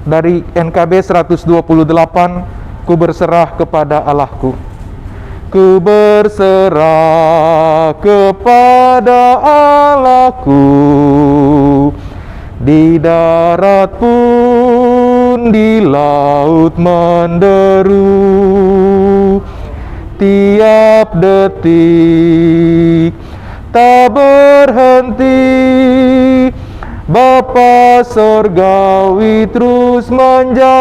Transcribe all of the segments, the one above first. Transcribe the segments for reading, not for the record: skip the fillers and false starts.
Dari NKB 128, ku berserah kepada Allahku. Ku berserah kepada Allahku, di darat pun di laut menderu, tiap detik tak berhenti. Bapa Sorgawi terus menjagaku.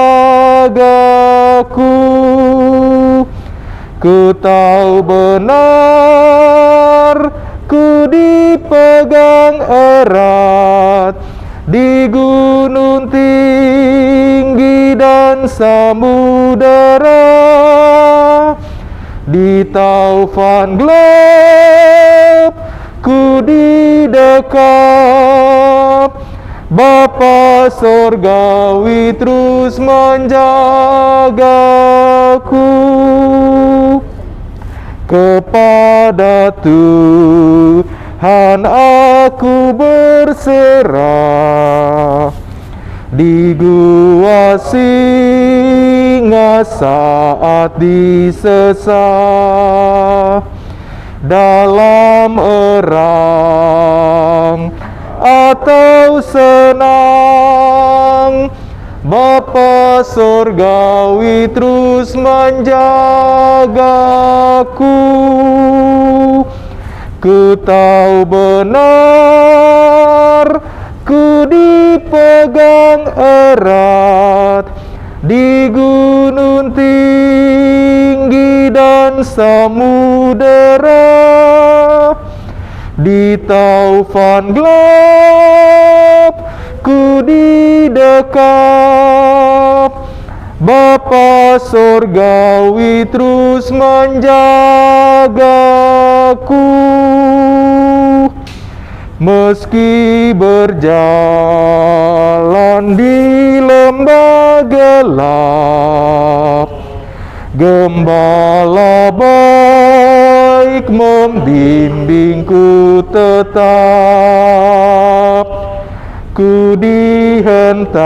Ku tahu benar, ku dipegang erat di gunung tinggi dan samudera, di taufan gelap ku didekap. Bapa Sorgawi terus menjagaku. Kepada Tuhan aku berserah, di gua singa saat disesat, dalam erang atau senang, Bapa Sorgawi terus menjagaku. Ku tahu benar, ku dipegang erat di gunung tinggi dan samudera, di taufan gelap ku didekap. Bapa Sorgawi terus menjagaku. Meski berjalan di lembah gelap, Gembala baik membimbingku tetap. Ku dihentar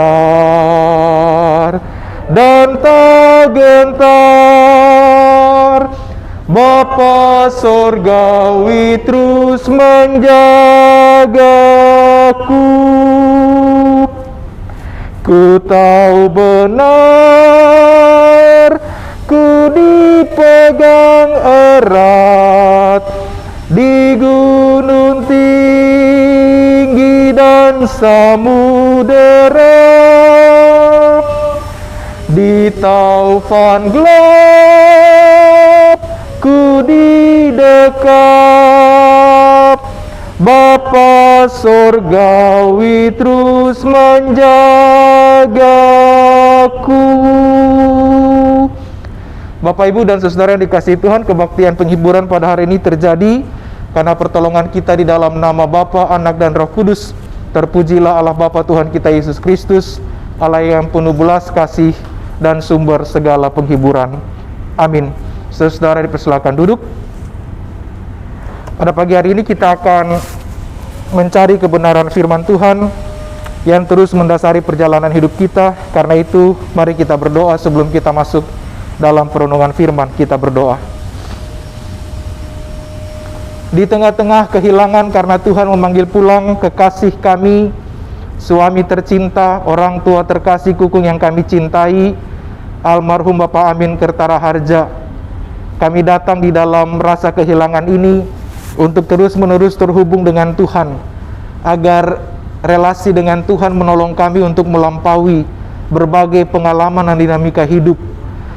dan tak gentar, Bapa Sorgawi terus menjagaku. Ku tahu benar, ku dipegang erat di gunung tinggi dan samudera, di taufan gelap ku didekap. Bapa Sorgawi terus menjagaku. Bapak, Ibu, dan saudara yang dikasihi Tuhan, kebaktian penghiburan pada hari ini terjadi karena pertolongan kita di dalam nama Bapa, Anak, dan Roh Kudus. Terpujilah Allah Bapa Tuhan kita Yesus Kristus, Allah yang penuh belas kasih dan sumber segala penghiburan. Amin. Saudara dipersilakan duduk. Pada pagi hari ini kita akan mencari kebenaran firman Tuhan yang terus mendasari perjalanan hidup kita. Karena itu, mari kita berdoa sebelum kita masuk dalam perenungan firman. Kita berdoa. Di tengah-tengah kehilangan karena Tuhan memanggil pulang kekasih kami, suami tercinta, orang tua terkasih kukung yang kami cintai, almarhum Bapak Amin Kertara Harja. Kami datang di dalam rasa kehilangan ini untuk terus-menerus terhubung dengan Tuhan, agar relasi dengan Tuhan menolong kami untuk melampaui berbagai pengalaman dan dinamika hidup,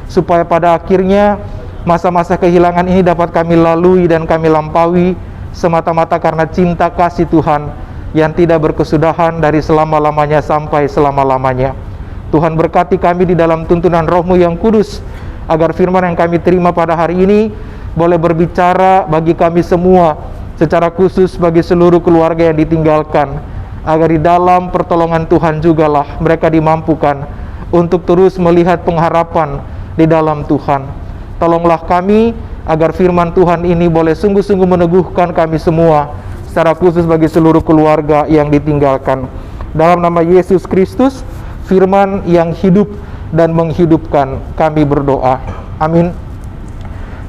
supaya pada akhirnya masa-masa kehilangan ini dapat kami lalui dan kami lampaui semata-mata karena cinta kasih Tuhan yang tidak berkesudahan dari selama-lamanya sampai selama-lamanya. Tuhan berkati kami di dalam tuntunan Roh-Mu yang kudus, agar firman yang kami terima pada hari ini boleh berbicara bagi kami semua, secara khusus bagi seluruh keluarga yang ditinggalkan, agar di dalam pertolongan Tuhan jugalah mereka dimampukan untuk terus melihat pengharapan di dalam Tuhan. Tolonglah kami agar firman Tuhan ini boleh sungguh-sungguh meneguhkan kami semua, secara khusus bagi seluruh keluarga yang ditinggalkan. Dalam nama Yesus Kristus, firman yang hidup dan menghidupkan. Kami berdoa. Amin.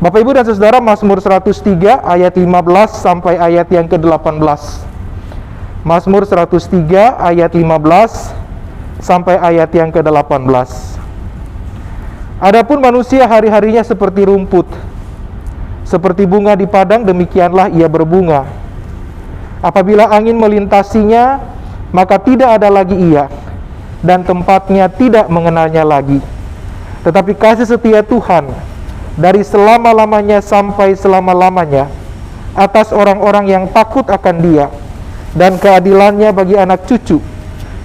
Bapak Ibu dan Saudara, Mazmur 103 ayat 15 sampai ayat yang ke-18. Mazmur 103 ayat 15 sampai ayat yang ke-18. Adapun manusia hari-harinya seperti rumput, seperti bunga di padang, demikianlah ia berbunga. Apabila angin melintasinya, maka tidak ada lagi ia, dan tempatnya tidak mengenalnya lagi. Tetapi kasih setia Tuhan dari selama-lamanya sampai selama-lamanya atas orang-orang yang takut akan Dia, dan keadilannya bagi anak cucu,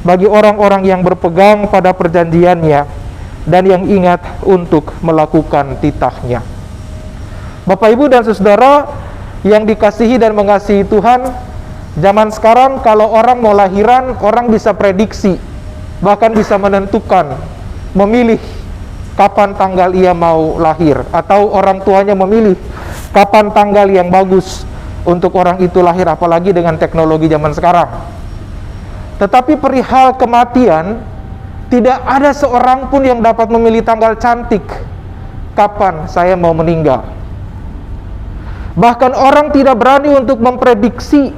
bagi orang-orang yang berpegang pada perjanjiannya dan yang ingat untuk melakukan titahnya. Bapak, Ibu, dan Saudara yang dikasihi dan mengasihi Tuhan, zaman sekarang kalau orang mau lahiran, orang bisa prediksi, bahkan bisa menentukan, memilih kapan tanggal ia mau lahir, atau orang tuanya memilih kapan tanggal yang bagus untuk orang itu lahir, apalagi dengan teknologi zaman sekarang. Tetapi perihal kematian, tidak ada seorang pun yang dapat memilih tanggal cantik kapan saya mau meninggal. Bahkan orang tidak berani untuk memprediksi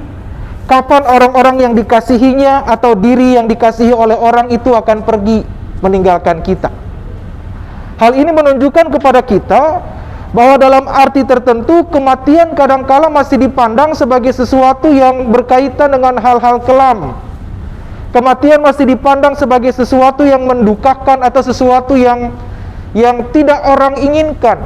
kapan orang-orang yang dikasihinya atau diri yang dikasihi oleh orang itu akan pergi meninggalkan kita. Hal ini menunjukkan kepada kita bahwa dalam arti tertentu kematian kadangkala masih dipandang sebagai sesuatu yang berkaitan dengan hal-hal kelam. Kematian masih dipandang sebagai sesuatu yang mendukakan atau sesuatu yang tidak orang inginkan.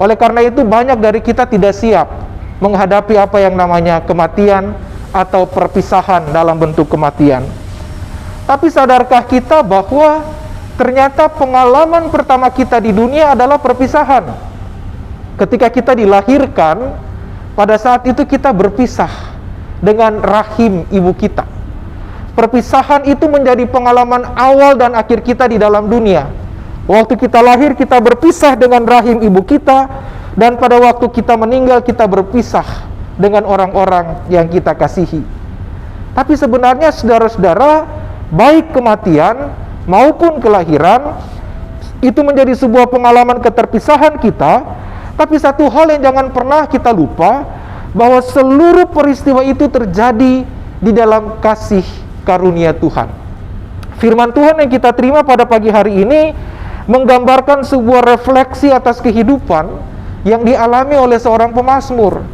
Oleh karena itu banyak dari kita tidak siap menghadapi apa yang namanya kematian atau perpisahan dalam bentuk kematian. Tapi sadarkah kita bahwa ternyata pengalaman pertama kita di dunia adalah perpisahan. Ketika kita dilahirkan, pada saat itu kita berpisah dengan rahim ibu kita. Perpisahan itu menjadi pengalaman awal dan akhir kita di dalam dunia. Waktu kita lahir, kita berpisah dengan rahim ibu kita, dan pada waktu kita meninggal, kita berpisah dengan orang-orang yang kita kasihi. Tapi sebenarnya saudara-saudara, baik kematian maupun kelahiran itu menjadi sebuah pengalaman keterpisahan kita. Tapi satu hal yang jangan pernah kita lupa, bahwa seluruh peristiwa itu terjadi di dalam kasih karunia Tuhan. Firman Tuhan yang kita terima pada pagi hari ini menggambarkan sebuah refleksi atas kehidupan yang dialami oleh seorang pemazmur.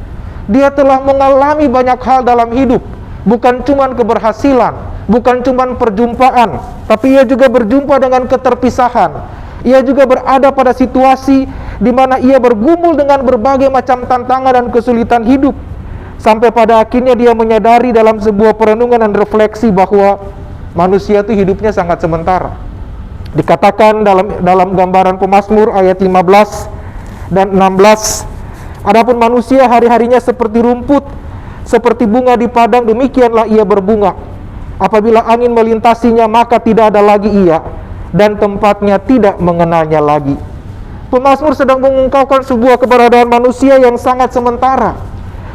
Dia telah mengalami banyak hal dalam hidup, bukan cuma keberhasilan, bukan cuma perjumpaan, tapi ia juga berjumpa dengan keterpisahan. Ia juga berada pada situasi di mana ia bergumul dengan berbagai macam tantangan dan kesulitan hidup, sampai pada akhirnya dia menyadari dalam sebuah perenungan dan refleksi bahwa manusia itu hidupnya sangat sementara. Dikatakan dalam gambaran pemazmur ayat 15 dan 16, adapun manusia hari-harinya seperti rumput, seperti bunga di padang, demikianlah ia berbunga. Apabila angin melintasinya, maka tidak ada lagi ia, dan tempatnya tidak mengenalnya lagi. Pemazmur sedang mengungkapkan sebuah keberadaan manusia yang sangat sementara.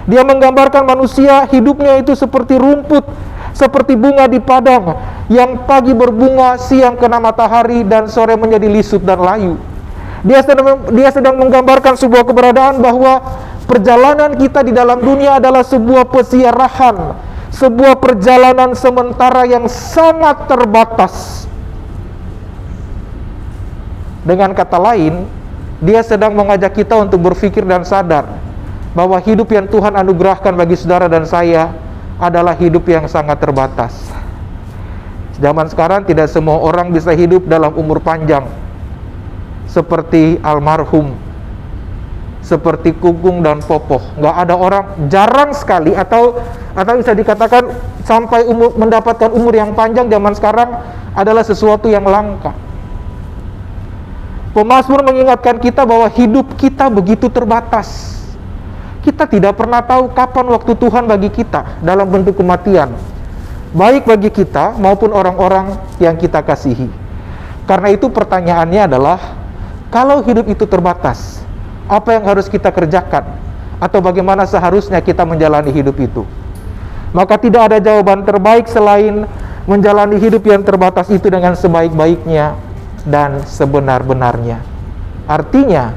Dia menggambarkan manusia hidupnya itu seperti rumput, seperti bunga di padang, yang pagi berbunga, siang kena matahari, dan sore menjadi lisut dan layu. Dia sedang menggambarkan sebuah keberadaan bahwa perjalanan kita di dalam dunia adalah sebuah peziarahan, sebuah perjalanan sementara yang sangat terbatas. Dengan kata lain, dia sedang mengajak kita untuk berpikir dan sadar bahwa hidup yang Tuhan anugerahkan bagi saudara dan saya adalah hidup yang sangat terbatas. Zaman sekarang tidak semua orang bisa hidup dalam umur panjang seperti almarhum, seperti Kukung dan Popoh. Nggak ada orang, jarang sekali, atau bisa dikatakan sampai mendapatkan umur yang panjang zaman sekarang adalah sesuatu yang langka. Pemazmur mengingatkan kita bahwa hidup kita begitu terbatas. Kita tidak pernah tahu kapan waktu Tuhan bagi kita dalam bentuk kematian, baik bagi kita maupun orang-orang yang kita kasihi. Karena itu pertanyaannya adalah, kalau hidup itu terbatas, apa yang harus kita kerjakan? Atau bagaimana seharusnya kita menjalani hidup itu? Maka tidak ada jawaban terbaik selain menjalani hidup yang terbatas itu dengan sebaik-baiknya dan sebenar-benarnya. Artinya,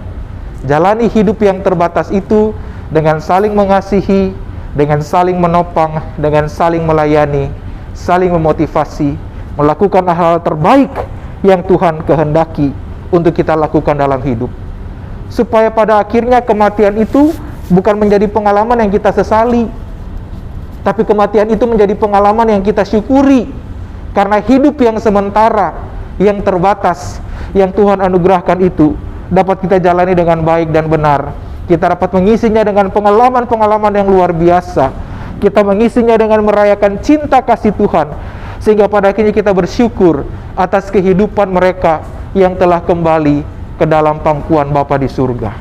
jalani hidup yang terbatas itu dengan saling mengasihi, dengan saling menopang, dengan saling melayani, saling memotivasi, melakukan hal-hal terbaik yang Tuhan kehendaki untuk kita lakukan dalam hidup. Supaya pada akhirnya kematian itu bukan menjadi pengalaman yang kita sesali, tapi kematian itu menjadi pengalaman yang kita syukuri. Karena hidup yang sementara, yang terbatas, yang Tuhan anugerahkan itu dapat kita jalani dengan baik dan benar. Kita dapat mengisinya dengan pengalaman-pengalaman yang luar biasa. Kita mengisinya dengan merayakan cinta kasih Tuhan, sehingga pada akhirnya kita bersyukur atas kehidupan mereka yang telah kembali ke dalam pangkuan Bapa di surga.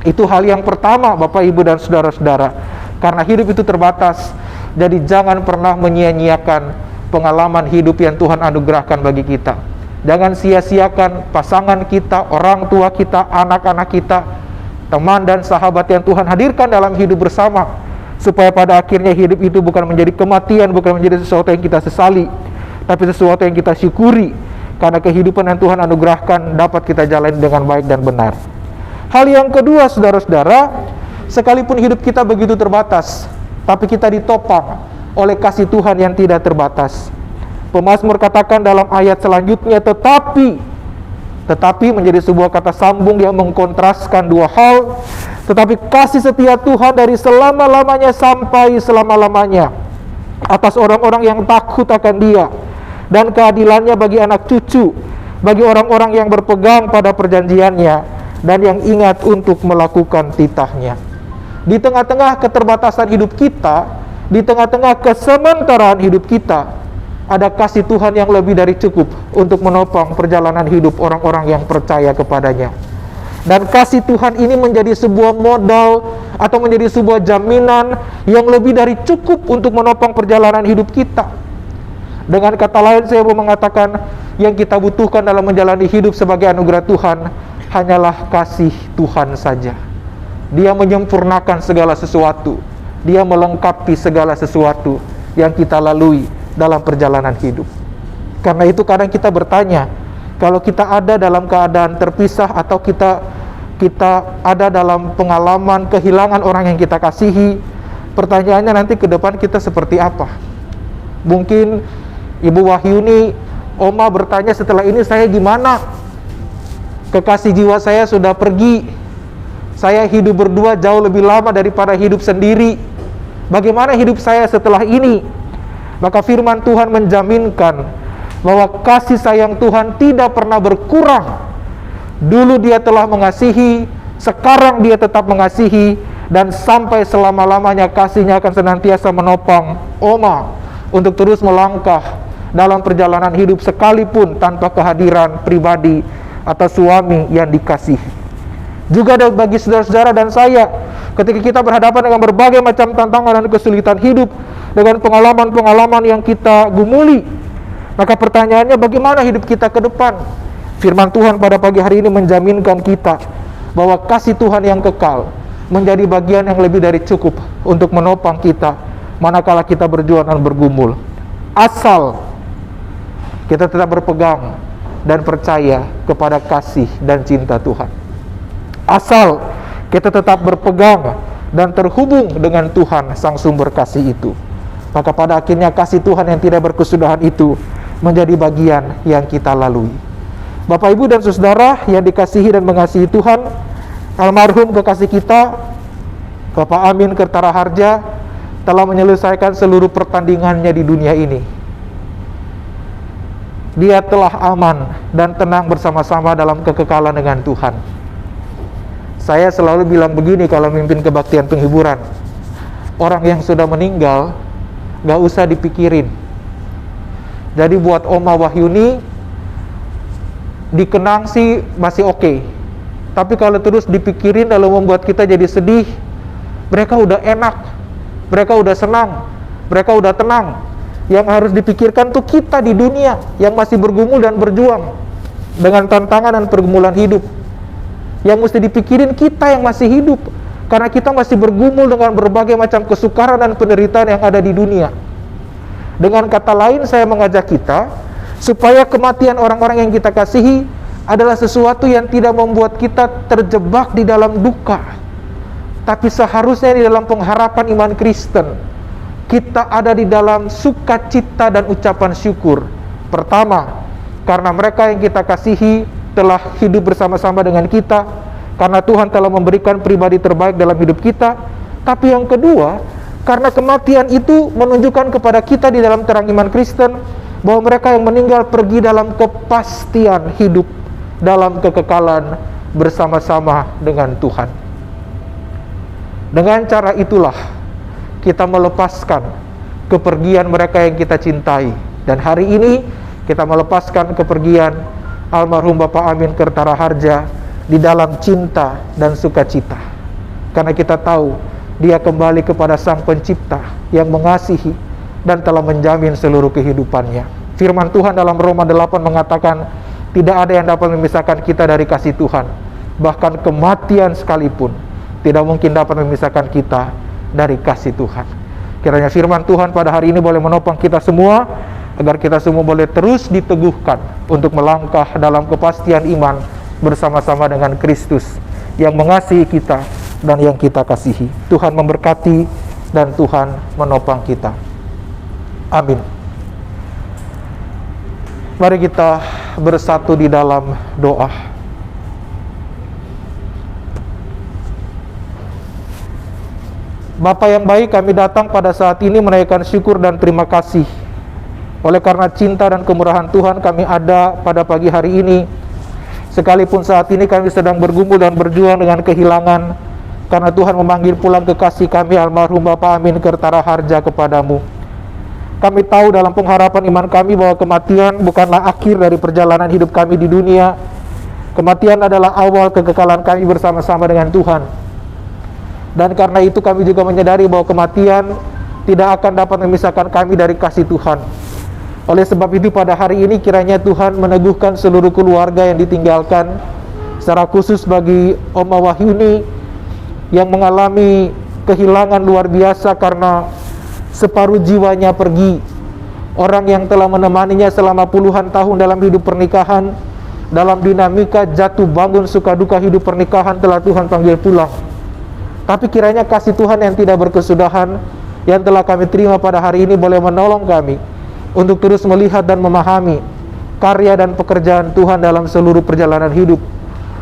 Itu hal yang pertama, Bapak, Ibu, dan saudara-saudara. Karena hidup itu terbatas, jadi jangan pernah menyia-nyiakan pengalaman hidup yang Tuhan anugerahkan bagi kita. Jangan sia-siakan pasangan kita, orang tua kita, anak-anak kita, teman dan sahabat yang Tuhan hadirkan dalam hidup bersama, supaya pada akhirnya hidup itu bukan menjadi kematian, bukan menjadi sesuatu yang kita sesali, tapi sesuatu yang kita syukuri, karena kehidupan yang Tuhan anugerahkan dapat kita jalani dengan baik dan benar. Hal yang kedua, saudara-saudara, sekalipun hidup kita begitu terbatas, tapi kita ditopang oleh kasih Tuhan yang tidak terbatas. Pemazmur katakan dalam ayat selanjutnya, tetapi menjadi sebuah kata sambung yang mengkontraskan dua hal. Tetapi kasih setia Tuhan dari selama-lamanya sampai selama-lamanya atas orang-orang yang takut akan Dia, dan keadilannya bagi anak cucu, bagi orang-orang yang berpegang pada perjanjiannya dan yang ingat untuk melakukan titahnya. Di tengah-tengah keterbatasan hidup kita, di tengah-tengah kesementaraan hidup kita, ada kasih Tuhan yang lebih dari cukup untuk menopang perjalanan hidup orang-orang yang percaya kepadanya. Dan kasih Tuhan ini menjadi sebuah modal atau menjadi sebuah jaminan yang lebih dari cukup untuk menopang perjalanan hidup kita. Dengan kata lain, saya mau mengatakan, yang kita butuhkan dalam menjalani hidup sebagai anugerah Tuhan hanyalah kasih Tuhan saja. Dia menyempurnakan segala sesuatu, Dia melengkapi segala sesuatu yang kita lalui dalam perjalanan hidup. Karena itu kadang kita bertanya, kalau kita ada dalam keadaan terpisah atau kita ada dalam pengalaman kehilangan orang yang kita kasihi, pertanyaannya nanti ke depan kita seperti apa? Mungkin Ibu Wahyuni, Oma bertanya, setelah ini saya gimana? Kekasih jiwa saya sudah pergi, saya hidup berdua jauh lebih lama daripada hidup sendiri. Bagaimana hidup saya setelah ini? Maka firman Tuhan menjaminkan bahwa kasih sayang Tuhan tidak pernah berkurang. Dulu Dia telah mengasihi, sekarang Dia tetap mengasihi, dan sampai selama-lamanya kasih-Nya akan senantiasa menopang Oma untuk terus melangkah dalam perjalanan hidup sekalipun tanpa kehadiran pribadi atau suami yang dikasihi. Juga bagi saudara-saudara dan saya, ketika kita berhadapan dengan berbagai macam tantangan dan kesulitan hidup, dengan pengalaman-pengalaman yang kita gumuli, maka pertanyaannya, bagaimana hidup kita ke depan? Firman Tuhan pada pagi hari ini menjaminkan kita bahwa kasih Tuhan yang kekal menjadi bagian yang lebih dari cukup untuk menopang kita manakala kita berjuang dan bergumul, asal kita tetap berpegang dan percaya kepada kasih dan cinta Tuhan. Asal kita tetap berpegang dan terhubung dengan Tuhan, Sang Sumber kasih itu, maka pada akhirnya kasih Tuhan yang tidak berkesudahan itu menjadi bagian yang kita lalui. Bapak, Ibu, dan saudara yang dikasihi dan mengasihi Tuhan, almarhum kekasih kita, Bapak Amin Kertaraharja, telah menyelesaikan seluruh pertandingannya di dunia ini. Dia telah aman dan tenang bersama-sama dalam kekekalan dengan Tuhan. Saya selalu bilang begini kalau mimpin kebaktian penghiburan, orang yang sudah meninggal gak usah dipikirin. Jadi buat Oma Wahyuni dikenang sih masih oke, tapi kalau terus dipikirin lalu membuat kita jadi sedih, mereka udah enak, mereka udah senang, mereka udah tenang. Yang harus dipikirkan tuh kita di dunia yang masih bergumul dan berjuang dengan tantangan dan pergumulan hidup. Yang mesti dipikirin kita yang masih hidup, karena kita masih bergumul dengan berbagai macam kesukaran dan penderitaan yang ada di dunia. Dengan kata lain, saya mengajak kita supaya kematian orang-orang yang kita kasihi adalah sesuatu yang tidak membuat kita terjebak di dalam duka, tapi seharusnya di dalam pengharapan iman Kristen kita ada di dalam sukacita dan ucapan syukur. Pertama, karena mereka yang kita kasihi telah hidup bersama-sama dengan kita, karena Tuhan telah memberikan pribadi terbaik dalam hidup kita. Tapi yang kedua, karena kematian itu menunjukkan kepada kita di dalam terang iman Kristen bahwa mereka yang meninggal pergi dalam kepastian hidup dalam kekekalan bersama-sama dengan Tuhan. Dengan cara itulah kita melepaskan kepergian mereka yang kita cintai. Dan hari ini kita melepaskan kepergian almarhum Bapak Amin Kertaraharja di dalam cinta dan sukacita, karena kita tahu dia kembali kepada Sang Pencipta yang mengasihi dan telah menjamin seluruh kehidupannya. Firman Tuhan dalam Roma 8 mengatakan, tidak ada yang dapat memisahkan kita dari kasih Tuhan. Bahkan kematian sekalipun tidak mungkin dapat memisahkan kita dari kasih Tuhan. Kiranya firman Tuhan pada hari ini boleh menopang kita semua, agar kita semua boleh terus diteguhkan untuk melangkah dalam kepastian iman bersama-sama dengan Kristus yang mengasihi kita dan yang kita kasihi. Tuhan memberkati dan Tuhan menopang kita. Amin. Mari kita bersatu di dalam doa. Bapa yang baik, kami datang pada saat ini menaikkan syukur dan terima kasih. Oleh karena cinta dan kemurahan Tuhan, kami ada pada pagi hari ini. Sekalipun saat ini kami sedang bergumul dan berjuang dengan kehilangan, karena Tuhan memanggil pulang kekasih kami almarhum Bapak Amin Kertaraharja kepadamu. Kami tahu dalam pengharapan iman kami bahwa kematian bukanlah akhir dari perjalanan hidup kami di dunia. Kematian adalah awal kekekalan kami bersama-sama dengan Tuhan. Dan karena itu kami juga menyadari bahwa kematian tidak akan dapat memisahkan kami dari kasih Tuhan. Oleh sebab itu pada hari ini kiranya Tuhan meneguhkan seluruh keluarga yang ditinggalkan, secara khusus bagi Oma Wahyuni yang mengalami kehilangan luar biasa karena separuh jiwanya pergi. Orang yang telah menemaninya selama puluhan tahun dalam hidup pernikahan, dalam dinamika jatuh bangun suka duka hidup pernikahan, telah Tuhan panggil pulang. Tapi kiranya kasih Tuhan yang tidak berkesudahan yang telah kami terima pada hari ini boleh menolong kami untuk terus melihat dan memahami karya dan pekerjaan Tuhan dalam seluruh perjalanan hidup,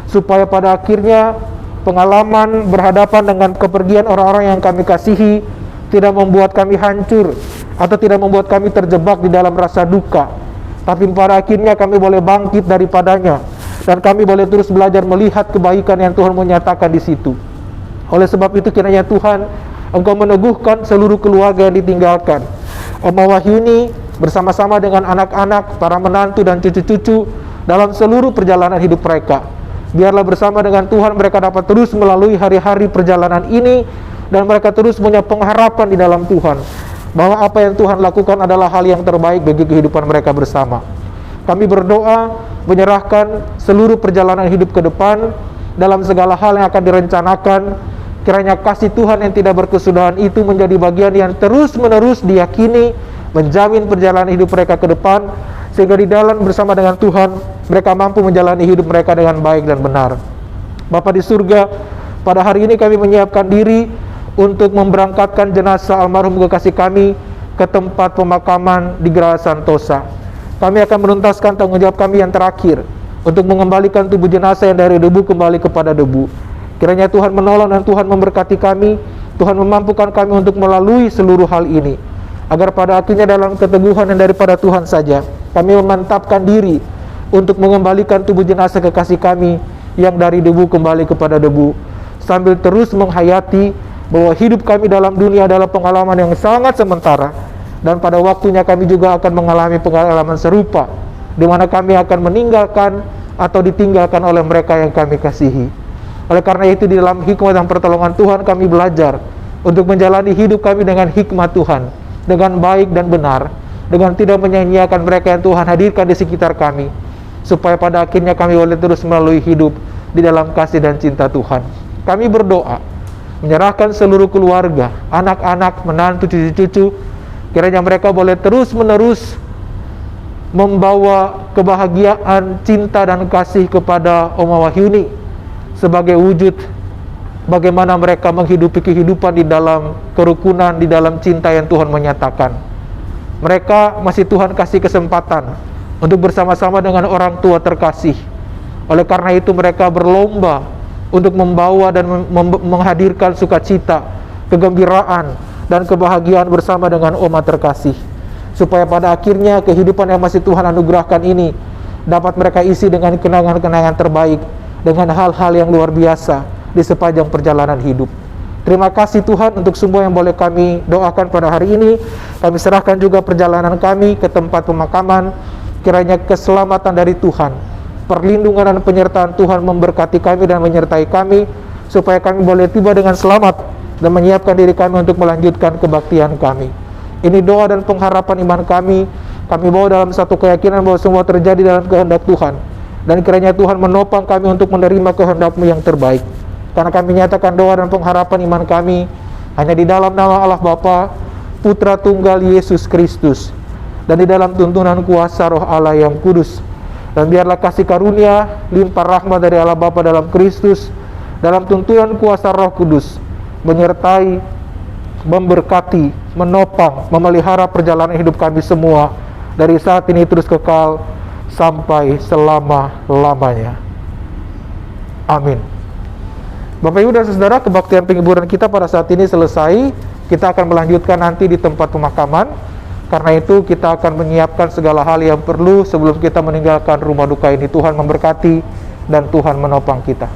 supaya pada akhirnya pengalaman berhadapan dengan kepergian orang-orang yang kami kasihi tidak membuat kami hancur atau tidak membuat kami terjebak di dalam rasa duka, tapi pada akhirnya kami boleh bangkit daripadanya dan kami boleh terus belajar melihat kebaikan yang Tuhan menyatakan di situ. Oleh sebab itu kiranya Tuhan Engkau meneguhkan seluruh keluarga yang ditinggalkan. Oma Wahyuni bersama-sama dengan anak-anak, para menantu dan cucu-cucu dalam seluruh perjalanan hidup mereka. Biarlah bersama dengan Tuhan mereka dapat terus melalui hari-hari perjalanan ini, dan mereka terus punya pengharapan di dalam Tuhan, bahwa apa yang Tuhan lakukan adalah hal yang terbaik bagi kehidupan mereka bersama. Kami berdoa menyerahkan seluruh perjalanan hidup ke depan dalam segala hal yang akan direncanakan. Kiranya kasih Tuhan yang tidak berkesudahan itu menjadi bagian yang terus-menerus diyakini, menjamin perjalanan hidup mereka ke depan, sehingga di dalam bersama dengan Tuhan mereka mampu menjalani hidup mereka dengan baik dan benar. Bapa di surga, pada hari ini kami menyiapkan diri untuk memberangkatkan jenazah almarhum kekasih kami ke tempat pemakaman di Geraha Santosa. Kami akan menuntaskan tanggung jawab kami yang terakhir untuk mengembalikan tubuh jenazah yang dari debu kembali kepada debu. Kiranya Tuhan menolong dan Tuhan memberkati kami, Tuhan memampukan kami untuk melalui seluruh hal ini, agar pada akhirnya dalam keteguhan yang daripada Tuhan saja, kami memantapkan diri untuk mengembalikan tubuh jenazah kekasih kami yang dari debu kembali kepada debu, sambil terus menghayati bahwa hidup kami dalam dunia adalah pengalaman yang sangat sementara, dan pada waktunya kami juga akan mengalami pengalaman serupa, di mana kami akan meninggalkan atau ditinggalkan oleh mereka yang kami kasihi. Oleh karena itu di dalam hikmat dan pertolongan Tuhan kami belajar untuk menjalani hidup kami dengan hikmat Tuhan, dengan baik dan benar, dengan tidak menyia-nyiakan mereka yang Tuhan hadirkan di sekitar kami, supaya pada akhirnya kami boleh terus melalui hidup di dalam kasih dan cinta Tuhan. Kami berdoa menyerahkan seluruh keluarga, anak-anak, menantu, cucu-cucu Kiranya mereka boleh terus-menerus membawa kebahagiaan, cinta, dan kasih kepada Oma Wahyuni sebagai wujud bagaimana mereka menghidupi kehidupan di dalam kerukunan, di dalam cinta yang Tuhan menyatakan. Mereka masih Tuhan kasih kesempatan untuk bersama-sama dengan orang tua terkasih. Oleh karena itu mereka berlomba untuk membawa dan menghadirkan sukacita, kegembiraan, dan kebahagiaan bersama dengan Oma terkasih. Supaya pada akhirnya kehidupan yang masih Tuhan anugerahkan ini dapat mereka isi dengan kenangan-kenangan terbaik, dengan hal-hal yang luar biasa di sepanjang perjalanan hidup. Terima kasih Tuhan untuk semua yang boleh kami doakan pada hari ini. Kami serahkan juga perjalanan kami ke tempat pemakaman. Kiranya keselamatan dari Tuhan, perlindungan dan penyertaan Tuhan memberkati kami dan menyertai kami, supaya kami boleh tiba dengan selamat dan menyiapkan diri kami untuk melanjutkan kebaktian kami. Ini doa dan pengharapan iman kami. Kami bawa dalam satu keyakinan bahwa semua terjadi dalam kehendak Tuhan, dan kiranya Tuhan menopang kami untuk menerima kehendak-Mu yang terbaik. Karena kami nyatakan doa dan pengharapan iman kami hanya di dalam nama Allah Bapa, Putra Tunggal Yesus Kristus, dan di dalam tuntunan kuasa Roh Allah yang kudus. Dan biarlah kasih karunia, limpah rahmat dari Allah Bapa dalam Kristus, dalam tuntunan kuasa Roh Kudus, menyertai, memberkati, menopang, memelihara perjalanan hidup kami semua dari saat ini terus kekal sampai selama-lamanya. Amin. Bapak Ibu dan Saudara, kebaktian penghiburan kita pada saat ini selesai. Kita akan melanjutkan nanti di tempat pemakaman. Karena itu kita akan menyiapkan segala hal yang perlu sebelum kita meninggalkan rumah duka ini. Tuhan memberkati dan Tuhan menopang kita.